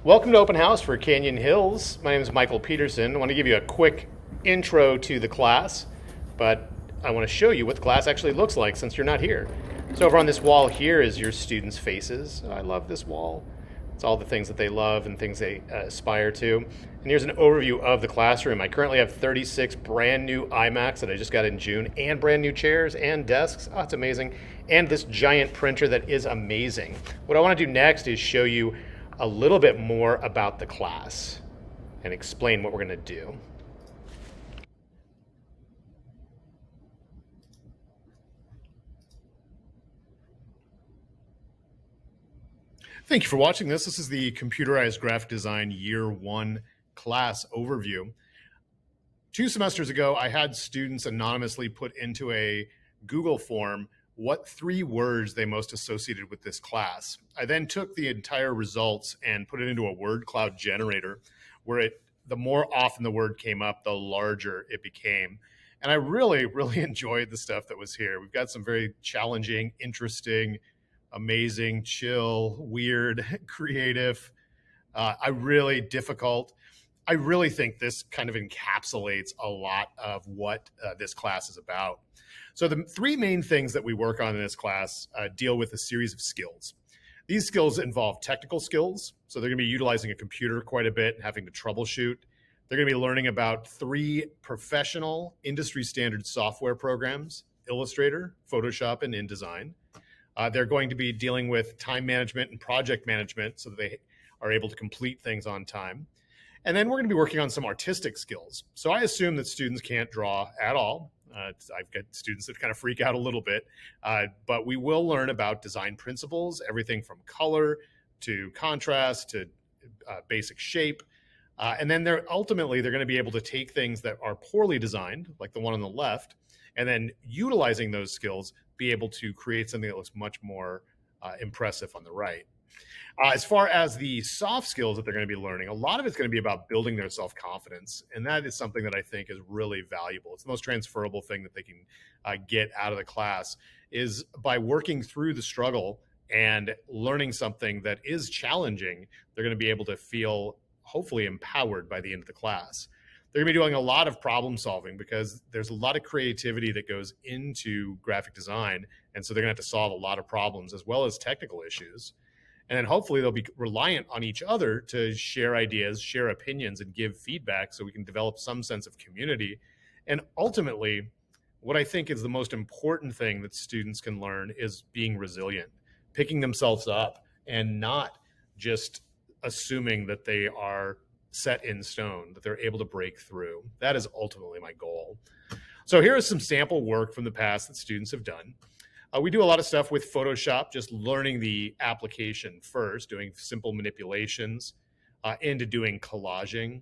Welcome to Open House for Canyon Hills. My name is Michael Pedersen. I want to give you a quick intro to the class, but I want to show you what the class actually looks like since you're not here. So over on this wall here is your students' faces. I love this wall. It's all the things that they love and things they aspire to. And here's an overview of the classroom. I currently have 36 brand new iMacs that I just got in June, and brand new chairs and desks. Oh, it's amazing. And this giant printer that is amazing. What I want to do next is show you a little bit more about the class and explain what we're going to do. Thank you for watching this. This is the Computerized Graphic Design Year 1 class overview. 2 semesters ago, I had students anonymously put into a Google form what 3 words they most associated with this class. I then took the entire results and put it into a word cloud generator where the more often the word came up, the larger it became. And I really enjoyed the stuff that was here. We've got some very challenging, interesting, amazing, chill, weird, creative, difficult. I really think this kind of encapsulates a lot of what this class is about. So the 3 main things that we work on in this class deal with a series of skills. These skills involve technical skills. So they're going to be utilizing a computer quite a bit and having to troubleshoot. They're going to be learning about 3 professional industry standard software programs: Illustrator, Photoshop, and InDesign. They're going to be dealing with time management and project management so that they are able to complete things on time. And then we're going to be working on some artistic skills. So I assume that students can't draw at all. I've got students that kind of freak out a little bit, but we will learn about design principles, everything from color to contrast to basic shape. And then ultimately, they're going to be able to take things that are poorly designed, like the one on the left, and then utilizing those skills, be able to create something that looks much more impressive on the right. As far as the soft skills that they're going to be learning, a lot of it's going to be about building their self-confidence. And that is something that I think is really valuable. It's the most transferable thing that they can get out of the class, is by working through the struggle and learning something that is challenging, they're going to be able to feel hopefully empowered by the end of the class. They're going to be doing a lot of problem solving because there's a lot of creativity that goes into graphic design. And so they're going to have to solve a lot of problems as well as technical issues. And then hopefully they'll be reliant on each other to share ideas, share opinions, and give feedback so we can develop some sense of community. And ultimately, what I think is the most important thing that students can learn is being resilient, picking themselves up, and not just assuming that they are set in stone, that they're able to break through. That is ultimately my goal. So here is some sample work from the past that students have done. We do a lot of stuff with Photoshop, just learning the application first, doing simple manipulations, into doing collaging,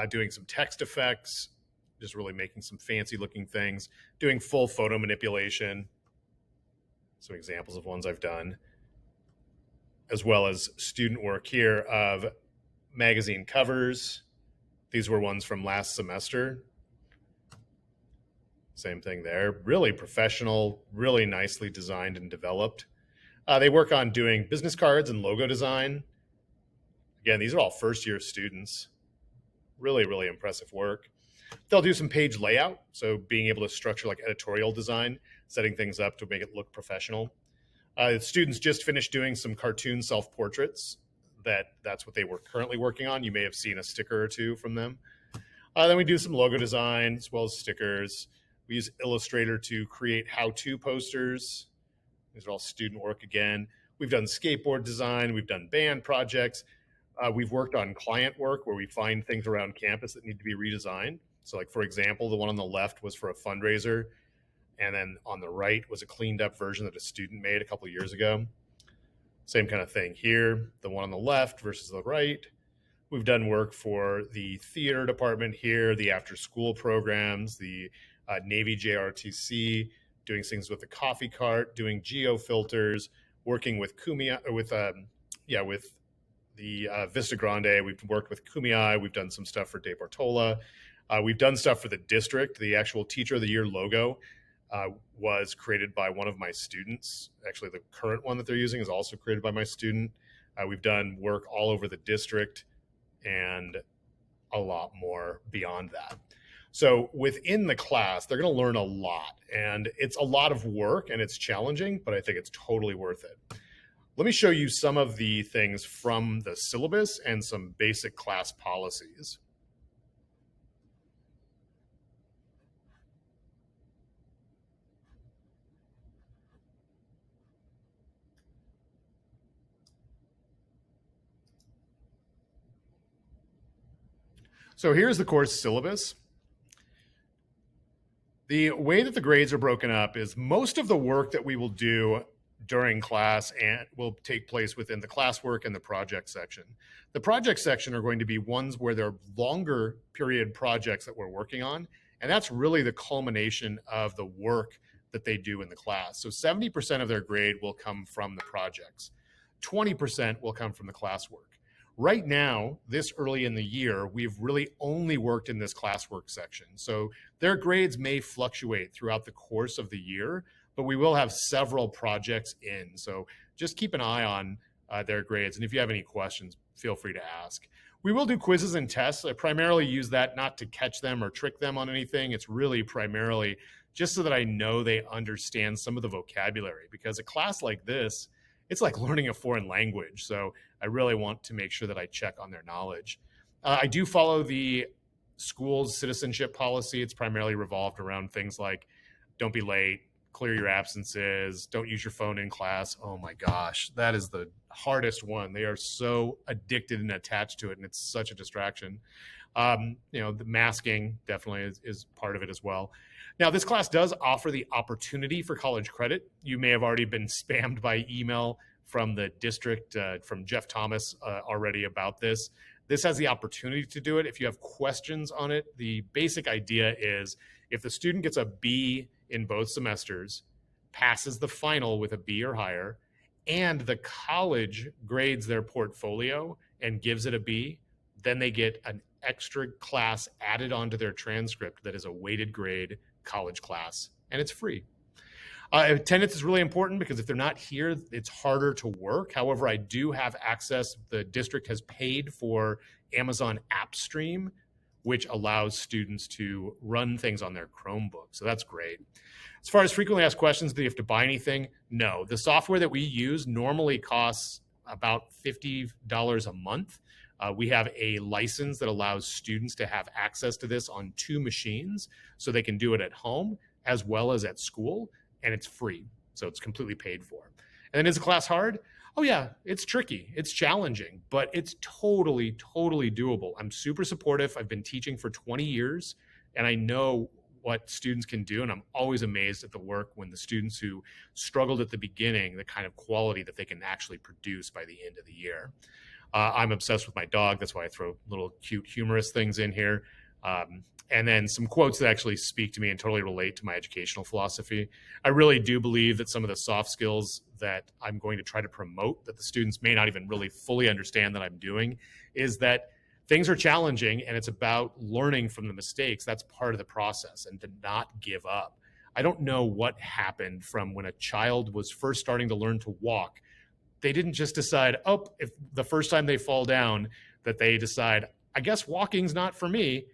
doing some text effects, just really making some fancy looking things, doing full photo manipulation, some examples of ones I've done, as well as student work here of magazine covers. These were ones from last semester. Same thing there. Really professional, really nicely designed and developed. They work on doing business cards and logo design. Again, these are all first-year students. Really impressive work. They'll do some page layout, so being able to structure like editorial design, setting things up to make it look professional. Students just finished doing some cartoon self-portraits. That's what they were currently working on. You may have seen a sticker or 2 from them. Then we do some logo design as well as stickers. We use Illustrator to create how-to posters. These are all student work again. We've done skateboard design. We've done band projects. We've worked on client work where we find things around campus that need to be redesigned. So like, for example, the one on the left was for a fundraiser. And then on the right was a cleaned up version that a student made a couple of years ago. Same kind of thing here. The one on the left versus the right. We've done work for the theater department here, the after school programs, the Navy JRTC, doing things with the coffee cart, doing geo filters, working with Kumia, with the Vista Grande. We've worked with Kumia. We've done some stuff for De Bartola. We've done stuff for the district. The actual Teacher of the Year logo was created by one of my students. Actually, the current one that they're using is also created by my student. We've done work all over the district and a lot more beyond that. So within the class, they're going to learn a lot, and it's a lot of work and it's challenging, but I think it's totally worth it. Let me show you some of the things from the syllabus and some basic class policies. So here's the course syllabus. The way that the grades are broken up is most of the work that we will do during class and will take place within the classwork and the project section. The project section are going to be ones where they're longer period projects that we're working on, and that's really the culmination of the work that they do in the class. So 70% of their grade will come from the projects. 20% will come from the classwork. Right now, this early in the year, we've really only worked in this classwork section. So their grades may fluctuate throughout the course of the year, but we will have several projects in. So just keep an eye on their grades. And if you have any questions, feel free to ask. We will do quizzes and tests. I primarily use that not to catch them or trick them on anything. It's really primarily just so that I know they understand some of the vocabulary, because a class like this, it's like learning a foreign language. So I really want to make sure that I check on their knowledge. I do follow the school's citizenship policy. It's primarily revolved around things like don't be late, clear your absences, don't use your phone in class. Oh my gosh, that is the hardest one. They are so addicted and attached to it, and it's such a distraction. The masking definitely is part of it as well. Now, this class does offer the opportunity for college credit. You may have already been spammed by email from the district, from Jeff Thomas already about this. This has the opportunity to do it. If you have questions on it, the basic idea is if the student gets a B in both semesters, passes the final with a B or higher, and the college grades their portfolio and gives it a B, then they get an extra class added onto their transcript that is a weighted grade college class, and it's free. Attendance is really important because if they're not here, it's harder to work. However, I do have access. The district has paid for Amazon App Stream, which allows students to run things on their Chromebook. So that's great. As far as frequently asked questions, do you have to buy anything? No. The software that we use normally costs about $50 a month. We have a license that allows students to have access to this on 2 machines, so they can do it at home as well as at school, and it's free. So it's completely paid for. And then is the class hard? Oh yeah, it's tricky, it's challenging, but it's totally doable. I'm super supportive. I've been teaching for 20 years, and I know what students can do, and I'm always amazed at the work when the students who struggled at the beginning, the kind of quality that they can actually produce by the end of the year. I'm obsessed with my dog. That's why I throw little cute humorous things in here. And then some quotes that actually speak to me and totally relate to my educational philosophy. I really do believe that some of the soft skills that I'm going to try to promote that the students may not even really fully understand that I'm doing is that things are challenging and it's about learning from the mistakes. That's part of the process, and to not give up. I don't know what happened from when a child was first starting to learn to walk. They didn't just decide, oh, if the first time they fall down, that they decide, I guess walking's not for me.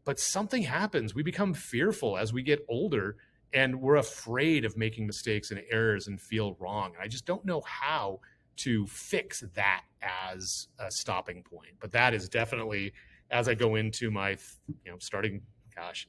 But something happens. We become fearful as we get older, and we're afraid of making mistakes and errors and feel wrong. And I just don't know how to fix that as a stopping point. But that is definitely, as I go into my,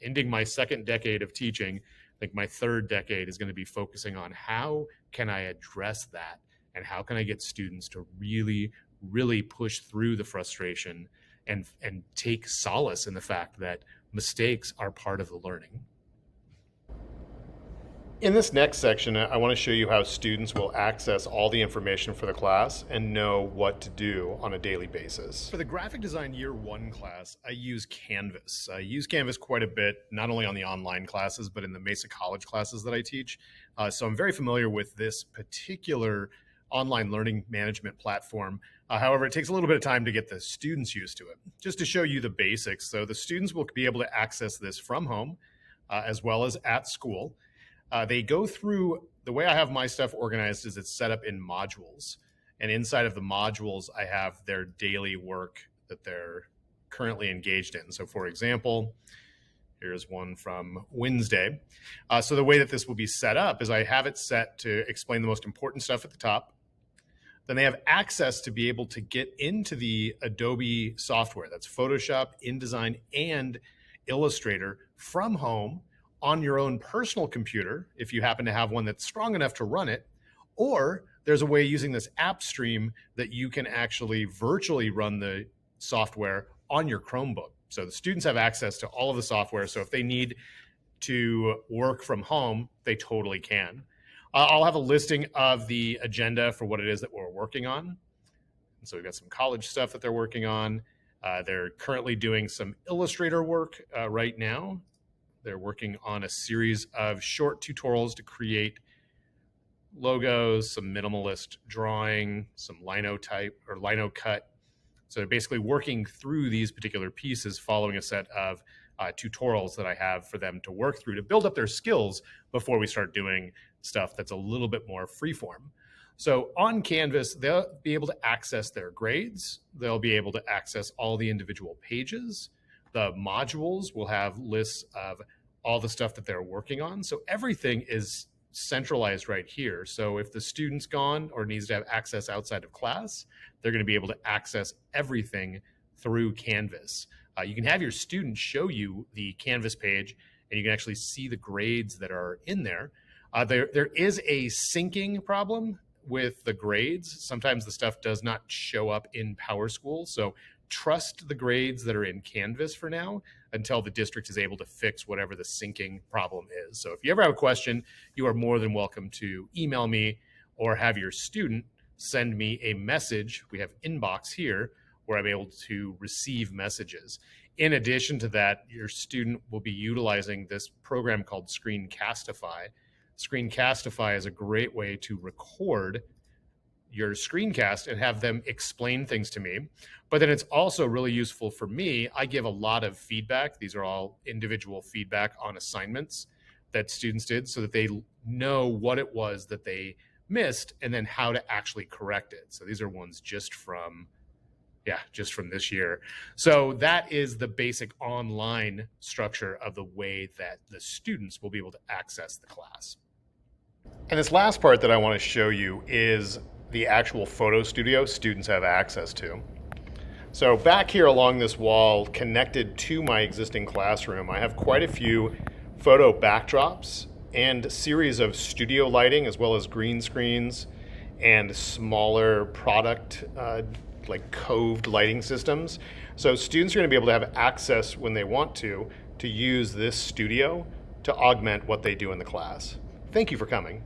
ending my 2nd decade of teaching, I think my 3rd decade is going to be focusing on how can I address that, and how can I get students to really push through the frustration and take solace in the fact that mistakes are part of the learning. In this next section, I want to show you how students will access all the information for the class and know what to do on a daily basis. For the graphic design year 1 class, I use Canvas. I use Canvas quite a bit, not only on the online classes, but in the Mesa College classes that I teach. So I'm very familiar with this particular online learning management platform. However, it takes a little bit of time to get the students used to it. Just to show you the basics, so the students will be able to access this from home as well as at school. They go through, the way I have my stuff organized is it's set up in modules. And inside of the modules, I have their daily work that they're currently engaged in. So for example, here's one from Wednesday. So the way that this will be set up is I have it set to explain the most important stuff at the top. Then they have access to be able to get into the Adobe software. That's Photoshop, InDesign, and Illustrator from home on your own personal computer, if you happen to have one that's strong enough to run it, or there's a way using this app stream that you can actually virtually run the software on your Chromebook. So the students have access to all of the software. So if they need to work from home, they totally can. I'll have a listing of the agenda for what it is that we're working on. And so we've got some college stuff that they're working on. They're currently doing some Illustrator work right now. They're working on a series of short tutorials to create logos, some minimalist drawing, some linotype or lino cut. So they're basically working through these particular pieces, following a set of tutorials that I have for them to work through to build up their skills before we start doing stuff that's a little bit more freeform. So on Canvas, they'll be able to access their grades. They'll be able to access all the individual pages. The modules will have lists of all the stuff that they're working on. So everything is centralized right here. So if the student's gone or needs to have access outside of class, they're going to be able to access everything through Canvas. You can have your student show you the Canvas page, and you can actually see the grades that are in there. There is a syncing problem with the grades. Sometimes the stuff does not show up in PowerSchool. So trust the grades that are in Canvas for now until the district is able to fix whatever the syncing problem is. So if you ever have a question, you are more than welcome to email me or have your student send me a message. We have inbox here where I'm able to receive messages. In addition to that, your student will be utilizing this program called Screencastify. Screencastify is a great way to record your screencast and have them explain things to me. But then it's also really useful for me. I give a lot of feedback. These are all individual feedback on assignments that students did so that they know what it was that they missed and then how to actually correct it. So these are ones just from this year. So that is the basic online structure of the way that the students will be able to access the class. And this last part that I want to show you is the actual photo studio students have access to. So back here along this wall, connected to my existing classroom, I have quite a few photo backdrops and a series of studio lighting as well as green screens and smaller product like coved lighting systems. So students are going to be able to have access when they want to use this studio to augment what they do in the class. Thank you for coming.